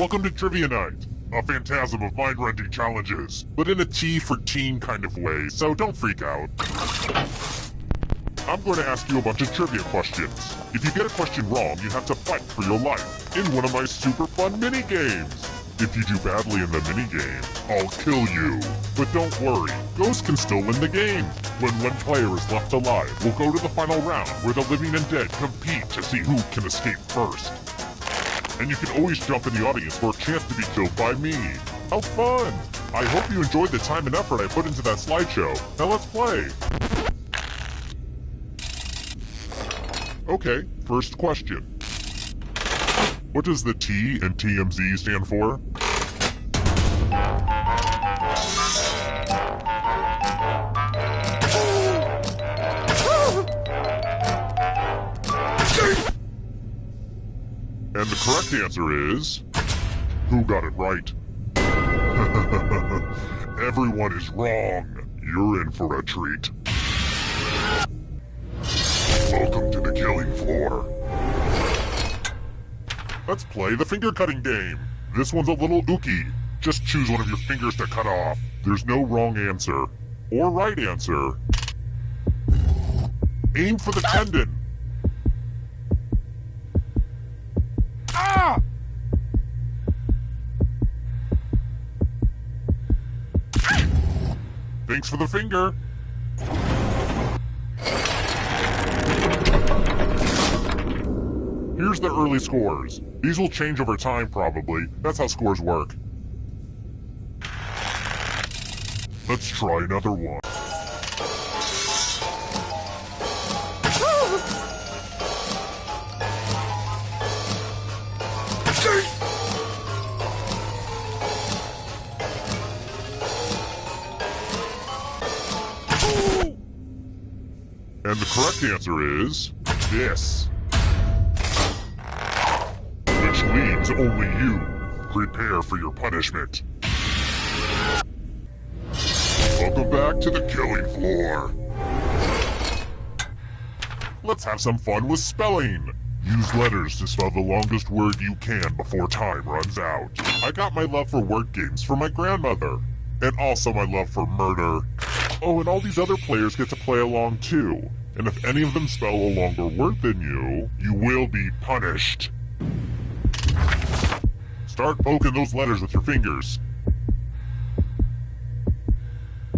Welcome to Trivia Night, a phantasm of mind-rending challenges, but in a T for teen kind of way, so don't freak out. I'm going to ask you a bunch of trivia questions. If you get a question wrong, you have to fight for your life in one of my super fun mini-games. If you do badly in the mini-game, I'll kill you. But don't worry, ghosts can still win the game. When one player is left alive, we'll go to the final round where the living and dead compete to see who can escape first. And you can always jump in the audience for a chance to be killed by me. How fun! I hope you enjoyed the time and effort I put into that slideshow. Now let's play. Okay, first question. What does the T in TMZ stand for? And the correct answer is... Who got it right? Everyone is wrong. You're in for a treat. Welcome to the killing floor. Let's play the finger cutting game. This one's a little ooky. Just choose one of your fingers to cut off. There's no wrong answer. Or right answer. Aim for the tendon. Ah! Thanks for the finger. Here's the early scores. These will change over time, probably. That's how scores work. Let's try another one. And the correct answer is... this. Which means only you. Prepare for your punishment. Welcome back to the killing floor. Let's have some fun with spelling. Use letters to spell the longest word you can before time runs out. I got my love for word games from my grandmother. And also my love for murder. Oh, and all these other players get to play along too. And if any of them spell a longer word than you, you will be punished. Start poking those letters with your fingers.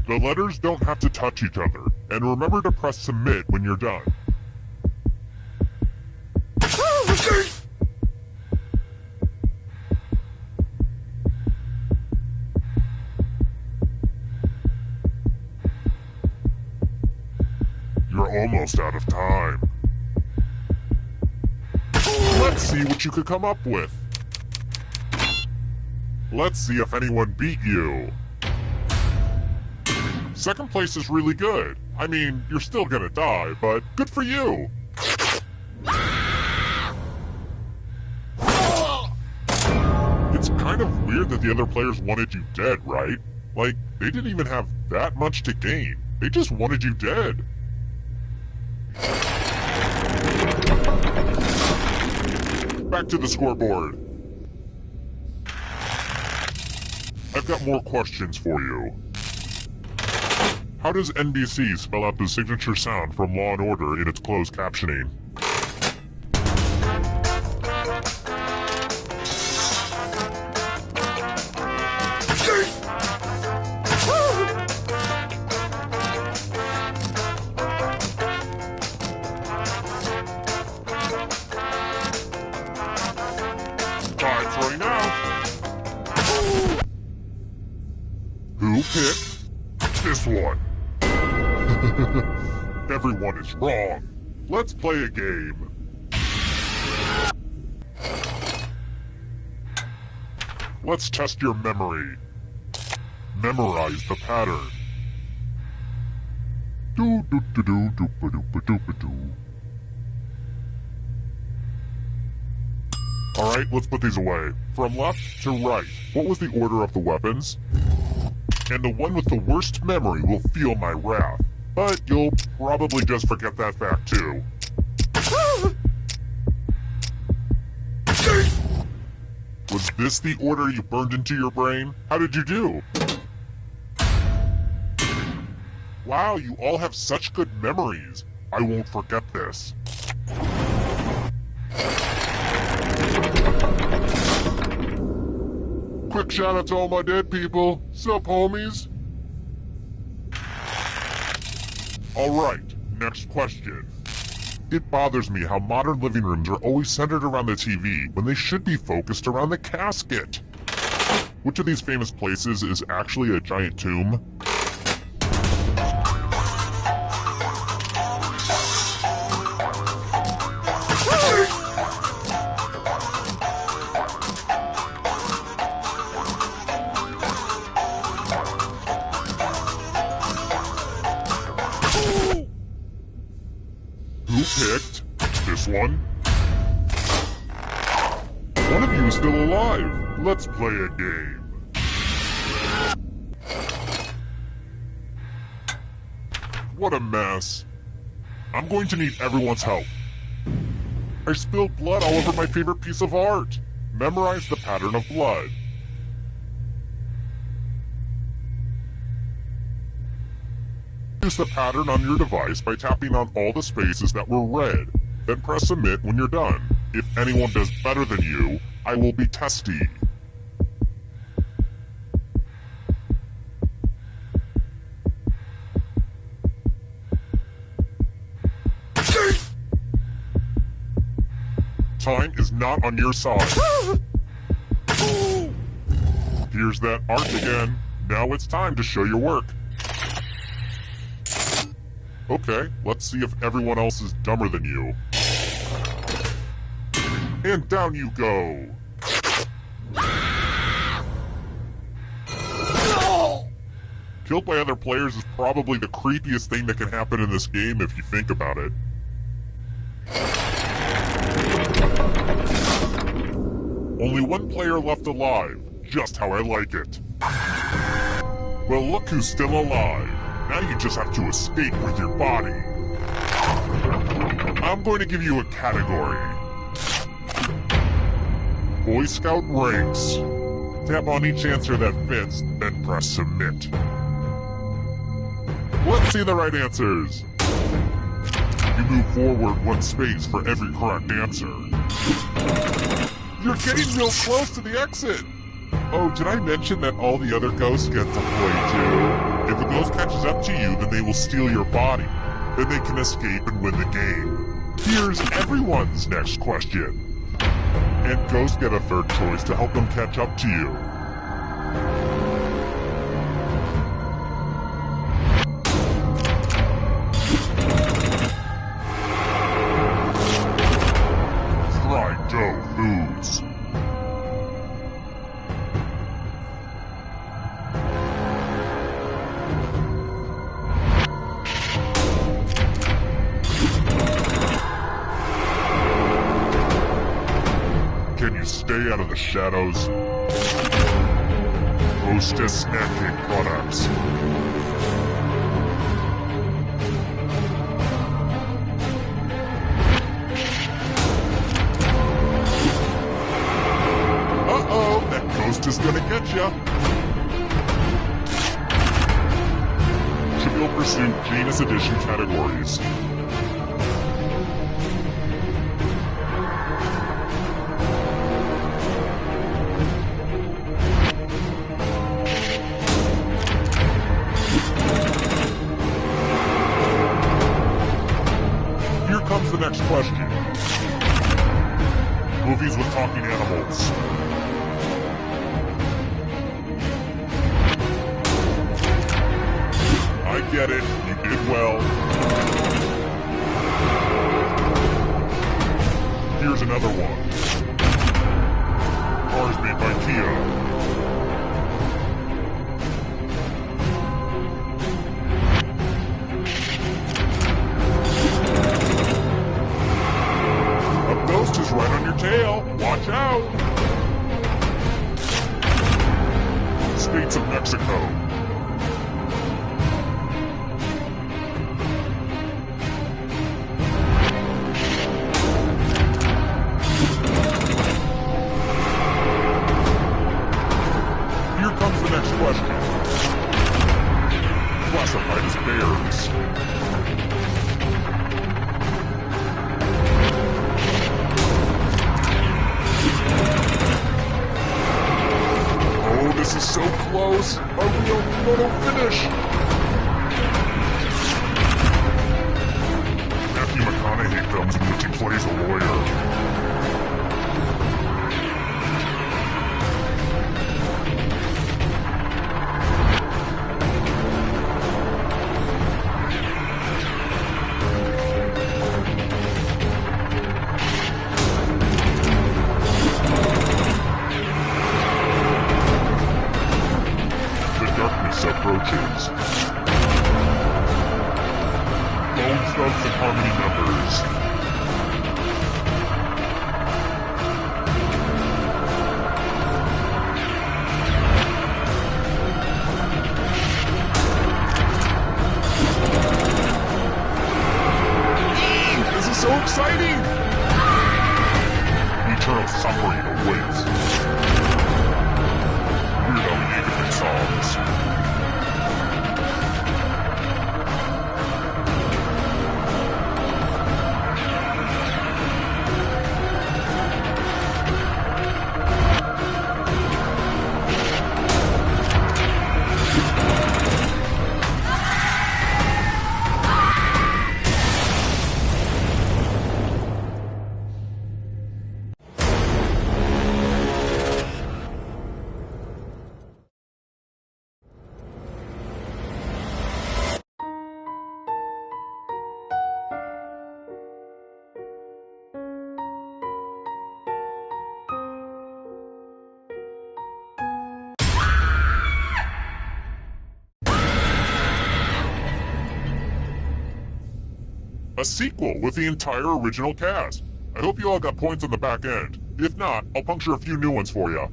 The letters don't have to touch each other, and remember to press submit when you're done. You're almost out of time. Let's see what you could come up with. Let's see if anyone beat you. Second place is really good. I mean, you're still gonna die, but good for you. It's kind of weird that the other players wanted you dead, right? Like, they didn't even have that much to gain. They just wanted you dead. Back to the scoreboard. I've got more questions for you. How does NBC spell out the signature sound from Law & Order in its closed captioning? Time's running out. Who picked this one? Everyone is wrong. Let's play a game. Let's test your memory. Memorize the pattern. Do do do do do ba do ba do ba do. Alright, let's put these away. From left to right, what was the order of the weapons? And the one with the worst memory will feel my wrath. But you'll probably just forget that fact too. Was this the order you burned into your brain? How did you do? Wow, you all have such good memories. I won't forget this. Quick shout out to all my dead people. Sup, homies? Alright, next question. It bothers me how modern living rooms are always centered around the TV when they should be focused around the casket. Which of these famous places is actually a giant tomb? Who picked this one? One of you is still alive. Let's play a game. What a mess. I'm going to need everyone's help. I spilled blood all over my favorite piece of art. Memorize the pattern of blood. Use the pattern on your device by tapping on all the spaces that were red. Then press submit when you're done. If anyone does better than you, I will be testy. Time is not on your side. Here's that art again. Now it's time to show your work. Okay, let's see if everyone else is dumber than you. And down you go! Killed by other players is probably the creepiest thing that can happen in this game if you think about it. Only one player left alive, just how I like it. Well, look who's still alive. Now you just have to escape with your body. I'm going to give you a category. Boy Scout ranks. Tap on each answer that fits, then press submit. Let's see the right answers. You move forward one space for every correct answer. You're getting real close to the exit. Oh, did I mention that all the other ghosts get to play too? If a ghost catches up to you, then they will steal your body. Then they can escape and win the game. Here's everyone's next question. And ghosts get a third choice to help them catch up to you. Fried dough foods. Can you stay out of the shadows? Hostess snacking products. Uh-oh, that ghost is gonna get ya. Trivial Pursuit Genus Edition categories. Here comes the next question. Movies with talking animals. I get it, you did well. Here's another one. Cars made by Kia. Is right on your tail. Watch out! States of Mexico. question. Classified as bears. Oh, this is so close. A real photo finish. Matthew McConaughey films in which he plays a lawyer. Approaches. Bone Thugs and Harmony members. This is so exciting! Eternal suffering awaits. Weird Al Yankovic songs. A sequel with the entire original cast. I hope you all got points on the back end. If not, I'll puncture a few new ones for you.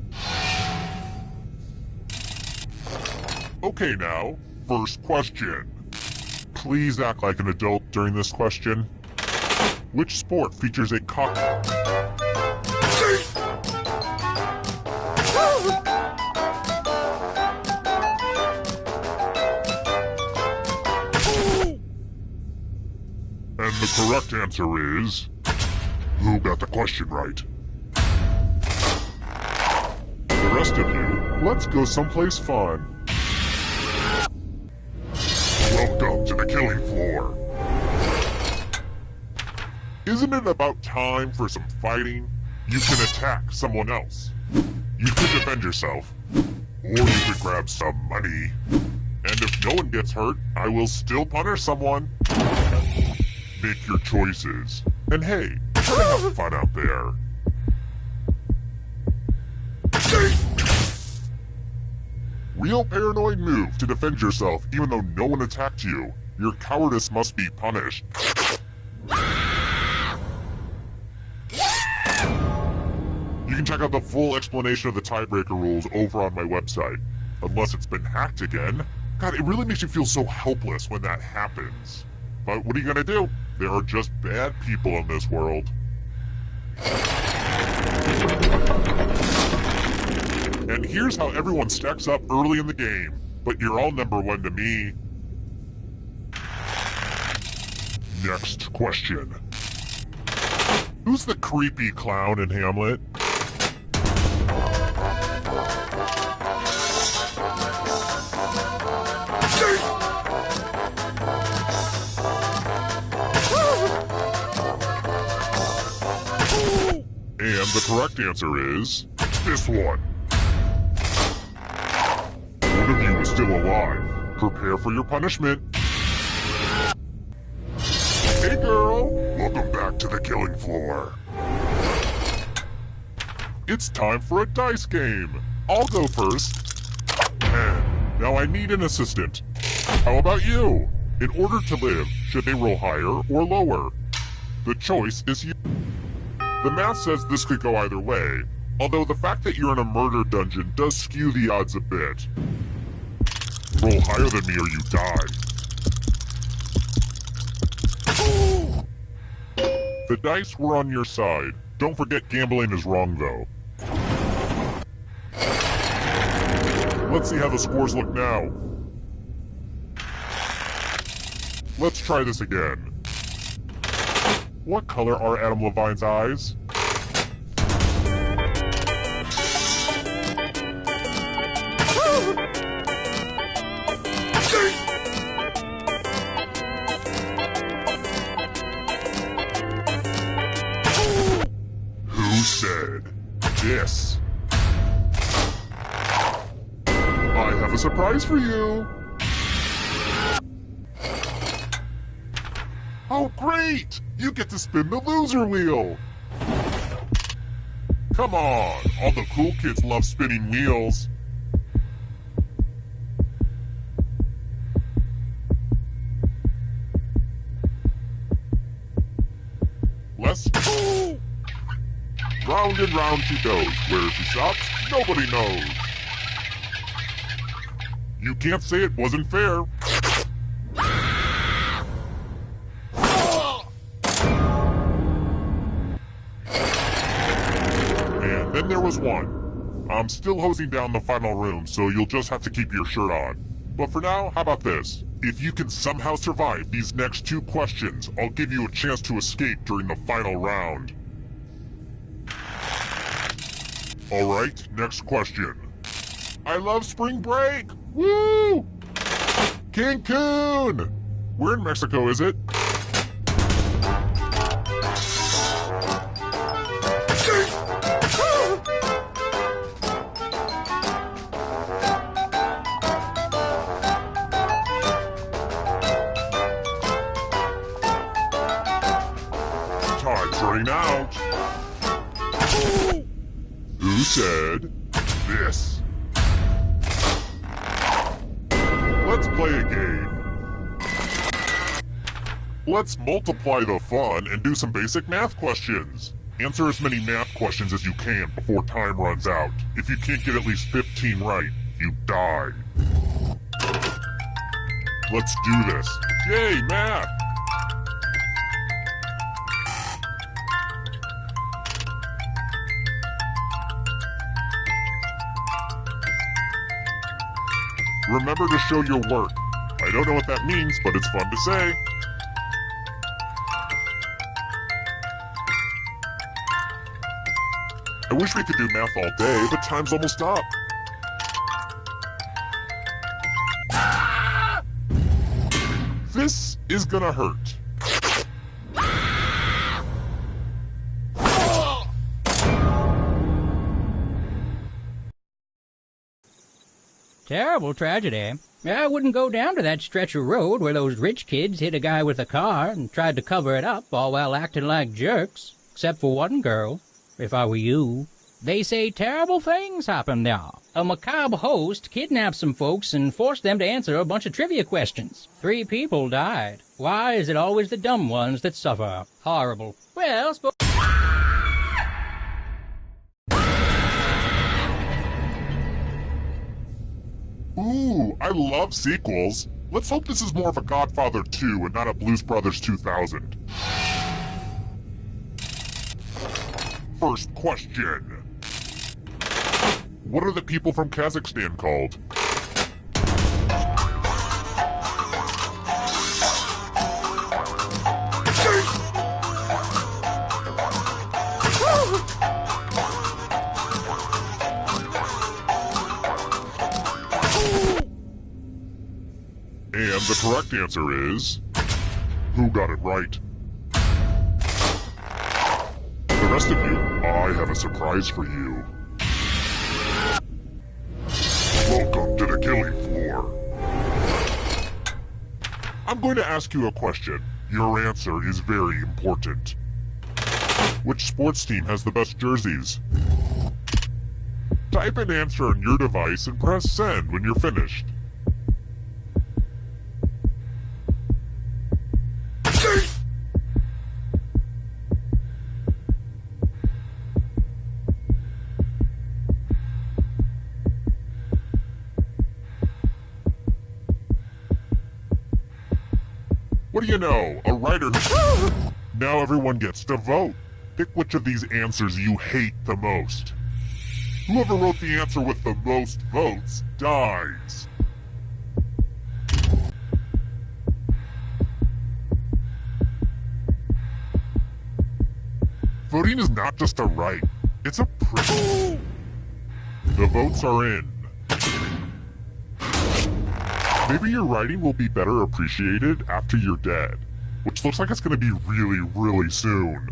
Okay now, first question. Please act like an adult during this question. Which sport features a cock... And the correct answer is... Who got the question right? The rest of you, let's go someplace fun. Welcome to the killing floor. Isn't it about time for some fighting? You can attack someone else. You could defend yourself. Or you could grab some money. And if no one gets hurt, I will still punish someone. Make your choices. And hey, try to have fun out there. Real paranoid move to defend yourself even though no one attacked you. Your cowardice must be punished. You can check out the full explanation of the tiebreaker rules over on my website. Unless it's been hacked again. God, it really makes you feel so helpless when that happens. But what are you gonna do? There are just bad people in this world. And here's how everyone stacks up early in the game. But you're all number one to me. Next question. Who's the creepy clown in Hamlet? And the correct answer is... this one. One of you is still alive. Prepare for your punishment. Hey girl! Welcome back to the killing floor. It's time for a dice game. I'll go first. And now I need an assistant. How about you? In order to live, should they roll higher or lower? The choice is you. The math says this could go either way, although the fact that you're in a murder dungeon does skew the odds a bit. Roll higher than me or you die. The dice were on your side. Don't forget gambling is wrong though. Let's see how the scores look now. Let's try this again. What color are Adam Levine's eyes? Who said this? I have a surprise for you. Oh, great! You get to spin the loser wheel! Come on! All the cool kids love spinning wheels. Let's go! Round and round she goes. Where she stops, nobody knows. You can't say it wasn't fair. And then there was one. I'm still hosing down the final room, so you'll just have to keep your shirt on. But for now, how about this? If you can somehow survive these next 2 questions, I'll give you a chance to escape during the final round. Alright, next question. I love spring break! Woo! Cancun! Where in Mexico is it? Time's running out. Who said this? Let's play a game. Let's multiply the fun and do some basic math questions. Answer as many math questions as you can before time runs out. If you can't get at least 15 right, you die. Let's do this. Yay, math! Remember to show your work. I don't know what that means, but it's fun to say. I wish we could do math all day, but time's almost up. This is gonna hurt. Terrible tragedy. I wouldn't go down to that stretch of road where those rich kids hit a guy with a car and tried to cover it up, all while acting like jerks. Except for one girl, if I were you. They say terrible things happen there. A macabre host kidnapped some folks and forced them to answer a bunch of trivia questions. 3 people died. Why is it always the dumb ones that suffer? Horrible. Well, Ooh, I love sequels. Let's hope this is more of a Godfather 2 and not a Blues Brothers 2000. First question. What are the people from Kazakhstan called? And the correct answer is... Who got it right? The rest of you, I have a surprise for you. Welcome to the killing floor. I'm going to ask you a question. Your answer is very important. Which sports team has the best jerseys? Type an answer on your device and press send when you're finished. What do you know? A writer... Now everyone gets to vote. Pick which of these answers you hate the most. Whoever wrote the answer with the most votes dies. Voting is not just a right, it's a privilege. The votes are in. Maybe your writing will be better appreciated after you're dead, which looks like it's going to be really, really soon.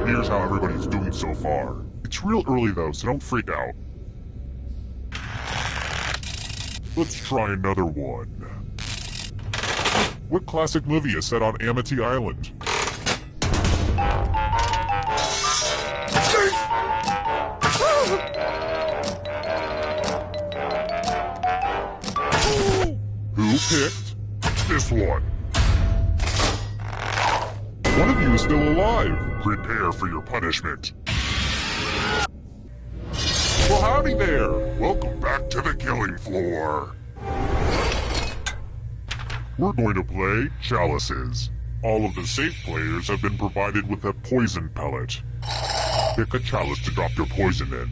Here's how everybody's doing so far. It's real early though, so don't freak out. Let's try another one. What classic movie is set on Amity Island? Who picked this one? One of you is still alive. Prepare for your punishment. Well, howdy there. Welcome back to the killing floor. We're going to play Chalices. All of the safe players have been provided with a poison pellet. Pick a chalice to drop your poison in.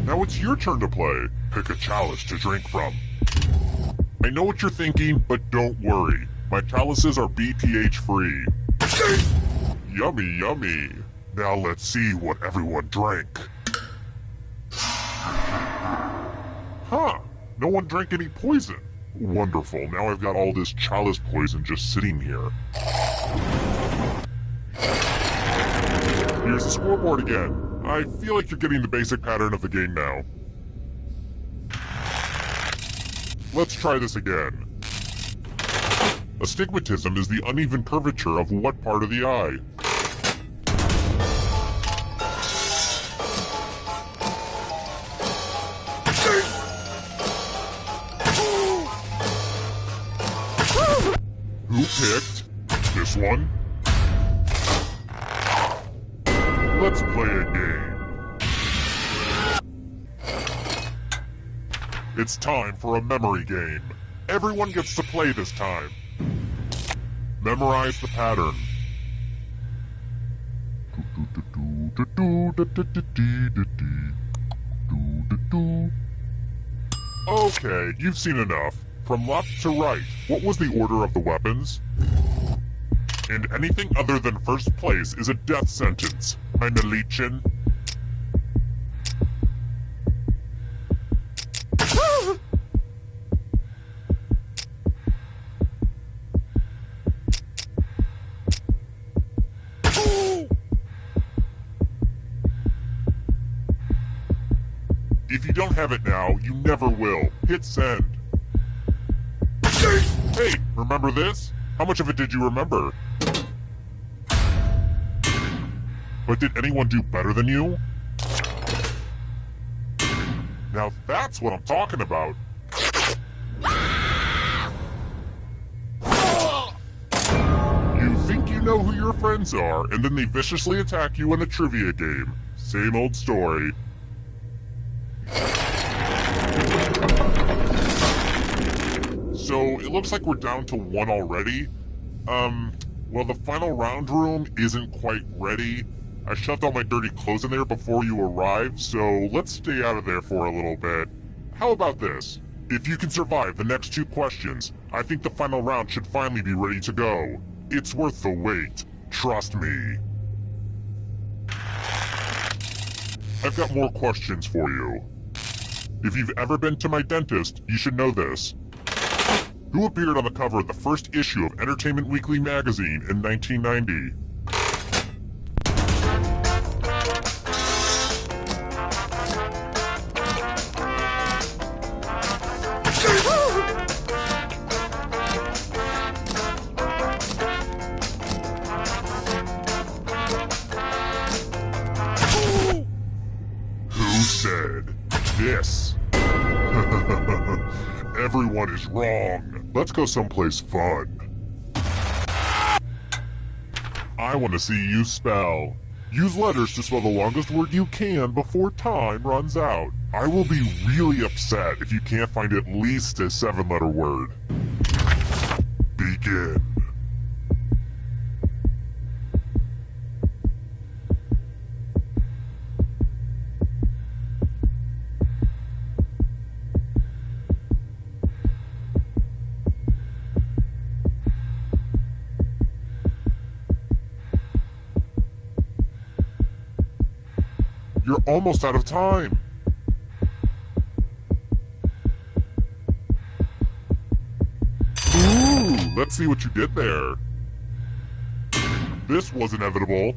Now it's your turn to play. Pick a chalice to drink from. I know what you're thinking, but don't worry. My chalices are BPH free. Yummy, yummy. Now let's see what everyone drank. Huh, no one drank any poison. Wonderful, now I've got all this chalice poison just sitting here. Here's the scoreboard again. I feel like you're getting the basic pattern of the game now. Let's try this again. Astigmatism is the uneven curvature of what part of the eye? Who picked this one? Let's play a game. It's time for a memory game. Everyone gets to play this time. Memorize the pattern. Okay, you've seen enough. From left to right, what was the order of the weapons? And anything other than first place is a death sentence, meine Liebchen. If you don't have it now, you never will. Hit send. Hey, remember this? How much of it did you remember? But did anyone do better than you? Now that's what I'm talking about. You think you know who your friends are, and then they viciously attack you in a trivia game. Same old story. So, it looks like we're down to one already. Well, the final round room isn't quite ready. I shoved all my dirty clothes in there before you arrived, so let's stay out of there for a little bit. How about this? If you can survive the next 2 questions, I think the final round should finally be ready to go. It's worth the wait. Trust me. I've got more questions for you. If you've ever been to my dentist, you should know this. Who appeared on the cover of the first issue of Entertainment Weekly magazine in 1990? Who said this? Everyone is wrong. Let's go someplace fun. I want to see you spell Use letters to spell the longest word you can before time runs out. I will be really upset if you can't find at least a 7-letter word. Begin. You're almost out of time. Ooh, let's see what you did there. This was inevitable.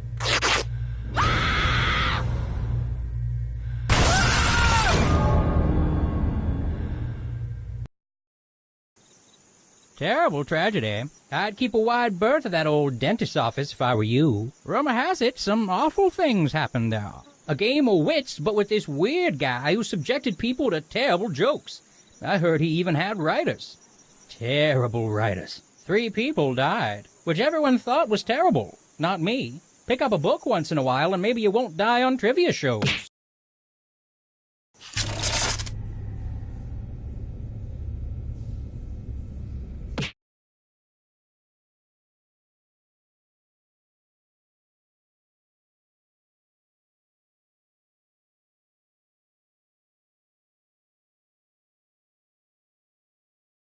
Terrible tragedy. I'd keep a wide berth of that old dentist's office if I were you. Rumor has it some awful things happened there. A game of wits, but with this weird guy who subjected people to terrible jokes. I heard he even had writers. Terrible writers. 3 people died, which everyone thought was terrible. Not me. Pick up a book once in a while and maybe you won't die on trivia shows.